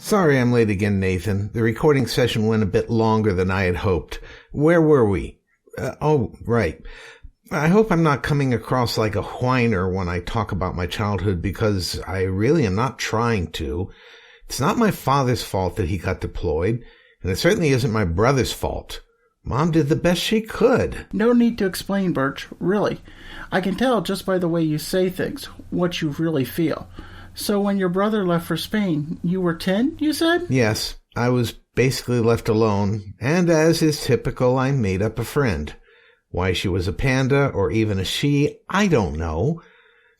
Sorry I'm late again, Nathan. The recording session went a bit longer than I had hoped. Where were we? Right. I hope I'm not coming across like a whiner when I talk about my childhood, because I really am not trying to. It's not my father's fault that he got deployed, and it certainly isn't my brother's fault. Mom did the best she could. No need to explain, Birch, really. I can tell just by the way you say things, what you really feel. So when your brother left for Spain, you were 10, you said? Yes, I was basically left alone, and as is typical, I made up a friend. Why she was a panda, or even a she, I don't know.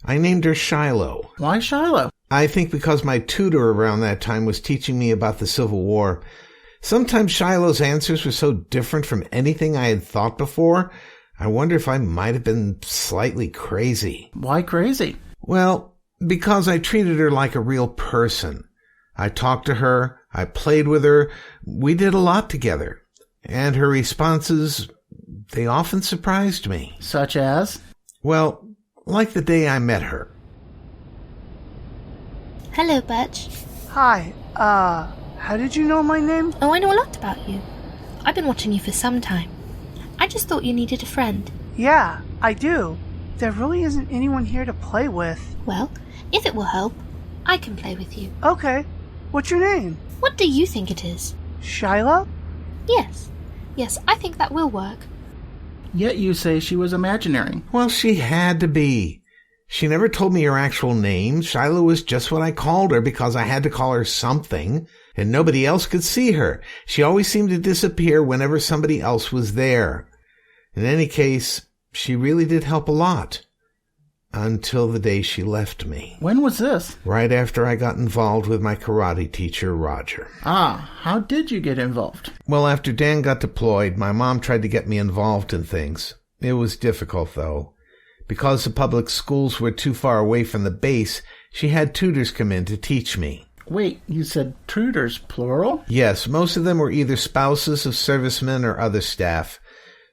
I named her Shilo. Why Shilo? I think because my tutor around that time was teaching me about the Civil War. Sometimes Shiloh's answers were so different from anything I had thought before, I wonder if I might have been slightly crazy. Why crazy? Well, because I treated her like a real person. I talked to her, I played with her, we did a lot together. And her responses, they often surprised me. Such as? Well, like the day I met her. Hello, Birch. Hi, how did you know my name? Oh, I know a lot about you. I've been watching you for some time. I just thought you needed a friend. Yeah, I do. There really isn't anyone here to play with. Well, if it will help, I can play with you. Okay, what's your name? What do you think it is? Shilo? Yes, I think that will work. Yet you say she was imaginary. Well, she had to be. She never told me her actual name. Shilo was just what I called her because I had to call her something, and nobody else could see her. She always seemed to disappear whenever somebody else was there. In any case, she really did help a lot. Until the day she left me. When was this? Right after I got involved with my karate teacher, Roger. How did you get involved? Well, after Dan got deployed, my mom tried to get me involved in things. It was difficult, though. Because the public schools were too far away from the base, she had tutors come in to teach me. Wait, you said tutors, plural? Yes, most of them were either spouses of servicemen or other staff.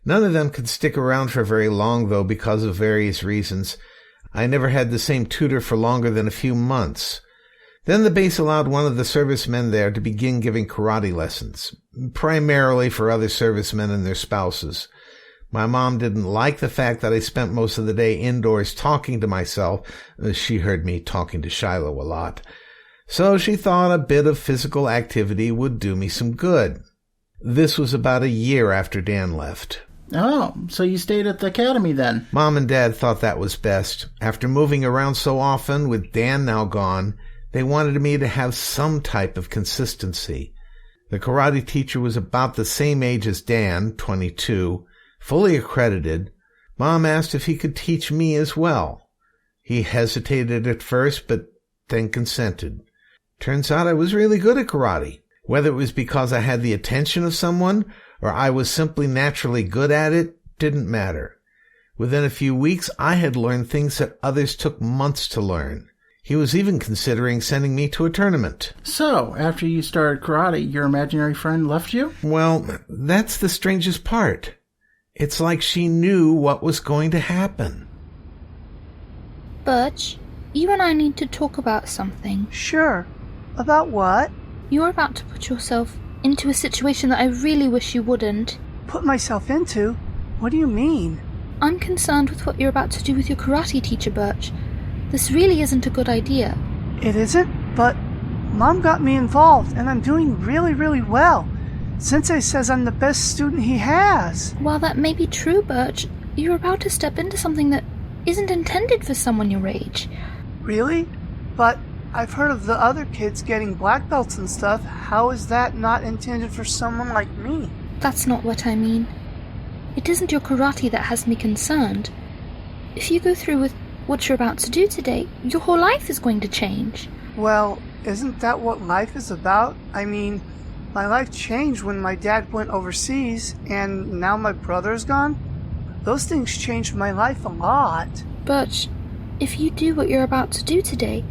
None of them could stick around for very long, though, because of various reasons. I never had the same tutor for longer than a few months. Then the base allowed one of the servicemen there to begin giving karate lessons, primarily for other servicemen and their spouses. My mom didn't like the fact that I spent most of the day indoors talking to myself. She heard me talking to Shilo a lot. So she thought a bit of physical activity would do me some good. This was about a year after Dan left. Oh, so you stayed at the academy then? Mom and Dad thought that was best. After moving around so often, with Dan now gone, they wanted me to have some type of consistency. The karate teacher was about the same age as Dan, 22, fully accredited. Mom asked if he could teach me as well. He hesitated at first, but then consented. Turns out I was really good at karate. Whether it was because I had the attention of someone, or I was simply naturally good at it, didn't matter. Within a few weeks, I had learned things that others took months to learn. He was even considering sending me to a tournament. So, after you started karate, your imaginary friend left you? Well, that's the strangest part. It's like she knew what was going to happen. Birch, you and I need to talk about something. Sure. About what? You're about to put yourself into a situation that I really wish you wouldn't. Put myself into? What do you mean? I'm concerned with what you're about to do with your karate teacher, Birch. This really isn't a good idea. It isn't, but Mom got me involved, and I'm doing really, really well. Sensei says I'm the best student he has. While that may be true, Birch, you're about to step into something that isn't intended for someone your age. Really? But I've heard of the other kids getting black belts and stuff. How is that not intended for someone like me? That's not what I mean. It isn't your karate that has me concerned. If you go through with what you're about to do today, your whole life is going to change. Well, isn't that what life is about? I mean, my life changed when my dad went overseas, and now my brother's gone. Those things changed my life a lot. Birch, if you do what you're about to do today,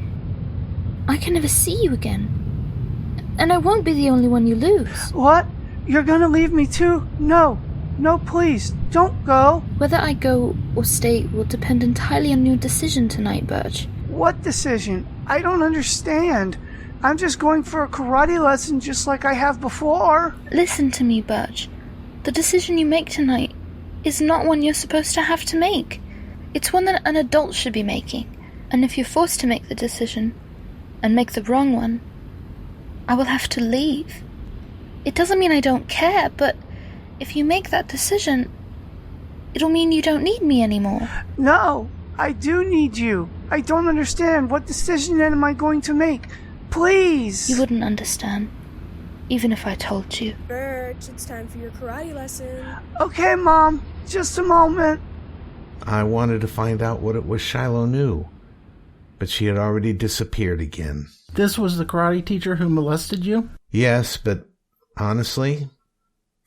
I can never see you again. And I won't be the only one you lose. What? You're gonna leave me too? No. No, please, don't go. Whether I go or stay will depend entirely on your decision tonight, Birch. What decision? I don't understand. I'm just going for a karate lesson just like I have before. Listen to me, Birch. The decision you make tonight is not one you're supposed to have to make. It's one that an adult should be making. And if you're forced to make the decision, and make the wrong one, I will have to leave. It doesn't mean I don't care, but if you make that decision, it'll mean you don't need me anymore. No, I do need you. I don't understand. What decision am I going to make? Please. You wouldn't understand, even if I told you. Birch, it's time for your karate lesson. Okay, Mom. Just a moment. I wanted to find out what it was Shilo knew, but she had already disappeared again. This was the karate teacher who molested you? Yes, but honestly,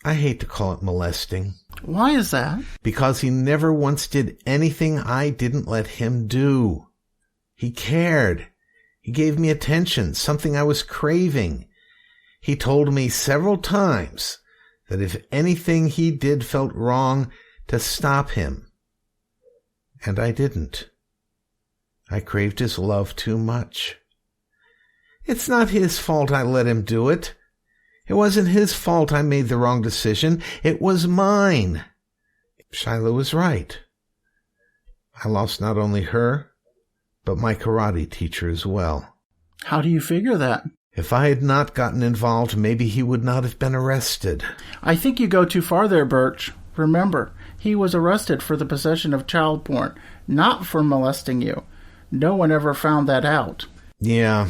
I hate to call it molesting. Why is that? Because he never once did anything I didn't let him do. He cared. He gave me attention, something I was craving. He told me several times that if anything he did felt wrong, to stop him. And I didn't. I craved his love too much. It's not his fault I let him do it. It wasn't his fault I made the wrong decision. It was mine. Shilo was right. I lost not only her, but my karate teacher as well. How do you figure that? If I had not gotten involved, maybe he would not have been arrested. I think you go too far there, Birch. Remember, he was arrested for the possession of child porn, not for molesting you. No one ever found that out. Yeah,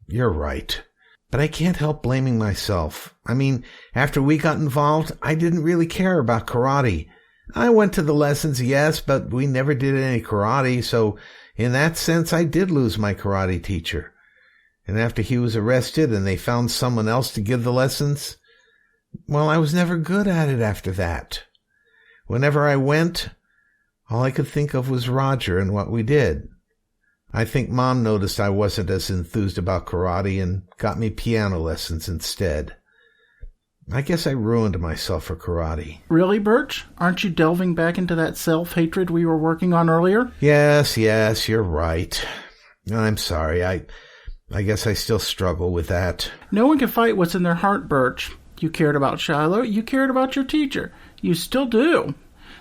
you're right. But I can't help blaming myself. I mean, after we got involved, I didn't really care about karate. I went to the lessons, yes, but we never did any karate, so in that sense, I did lose my karate teacher. And after he was arrested and they found someone else to give the lessons, well, I was never good at it after that. Whenever I went, all I could think of was Roger and what we did. I think Mom noticed I wasn't as enthused about karate and got me piano lessons instead. I guess I ruined myself for karate. Really, Birch? Aren't you delving back into that self-hatred we were working on earlier? Yes, you're right. I'm sorry. I guess I still struggle with that. No one can fight what's in their heart, Birch. You cared about Shilo. You cared about your teacher. You still do.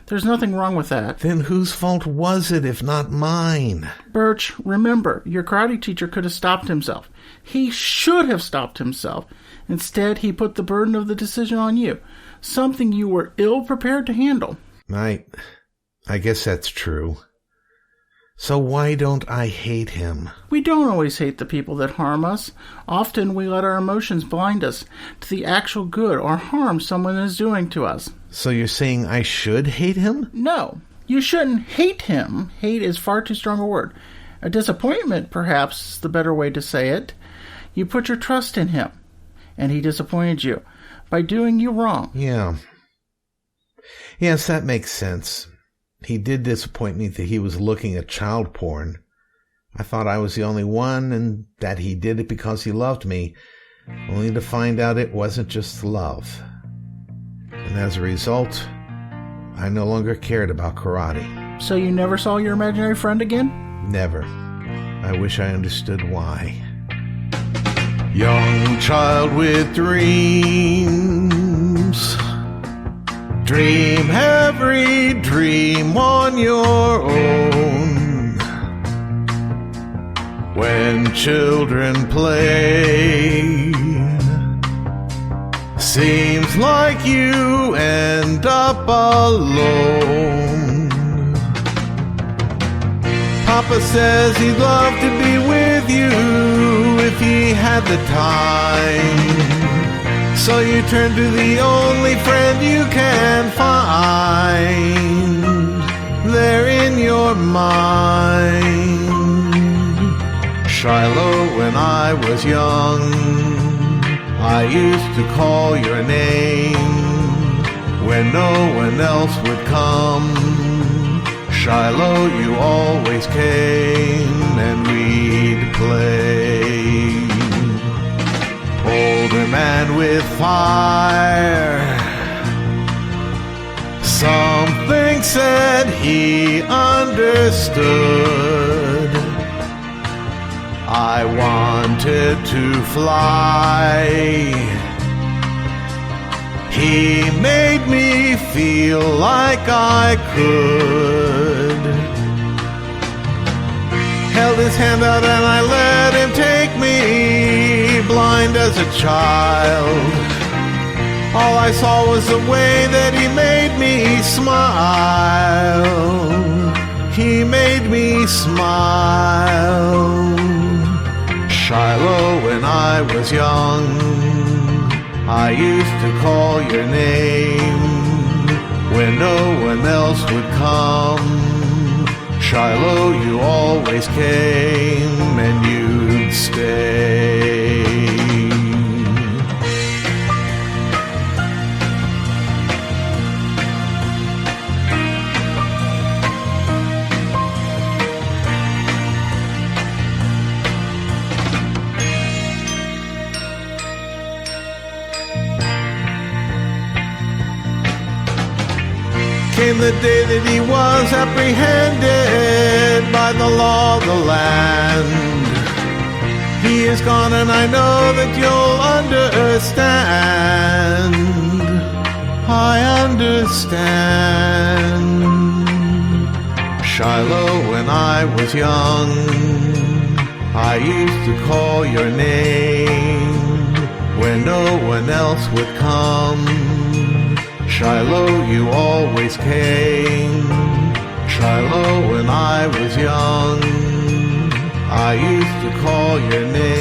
There's nothing wrong with that. Then whose fault was it if not mine? Birch, remember, your karate teacher could have stopped himself. He should have stopped himself. Instead, he put the burden of the decision on you, something you were ill-prepared to handle. I guess that's true. So why don't I hate him? We don't always hate the people that harm us. Often we let our emotions blind us to the actual good or harm someone is doing to us. So you're saying I should hate him? No, you shouldn't hate him. Hate is far too strong a word. A disappointment, perhaps, is the better way to say it. You put your trust in him, and he disappointed you by doing you wrong. Yeah. Yes, that makes sense. He did disappoint me that he was looking at child porn. I thought I was the only one and that he did it because he loved me, only to find out it wasn't just love. And as a result, I no longer cared about karate. So you never saw your imaginary friend again? Never. I wish I understood why. Young child with dreams, dream every dream on your own. When children play, seems like you end up alone. Papa says he'd love to be with you if he had the time. So you turn to the only friend you can find there in your mind. Shilo, when I was young, I used to call your name when no one else would come. Shilo, you always came and we'd play. Older man with fire, something said he understood. I wanted to fly. He made me feel like I could. Held his hand out and I let him take me, blind as a child. All I saw was the way that he made me smile. He made me smile. Shilo, when I was young, I used to call your name when no one else would come. Shilo, you always came and you'd stay. Came the day that he was apprehended by the law of the land. He is gone and I know that you'll understand. I understand. Shilo, when I was young, I used to call your name when no one else would come. Shilo, you always came. Shilo, when I was young, I used to call your name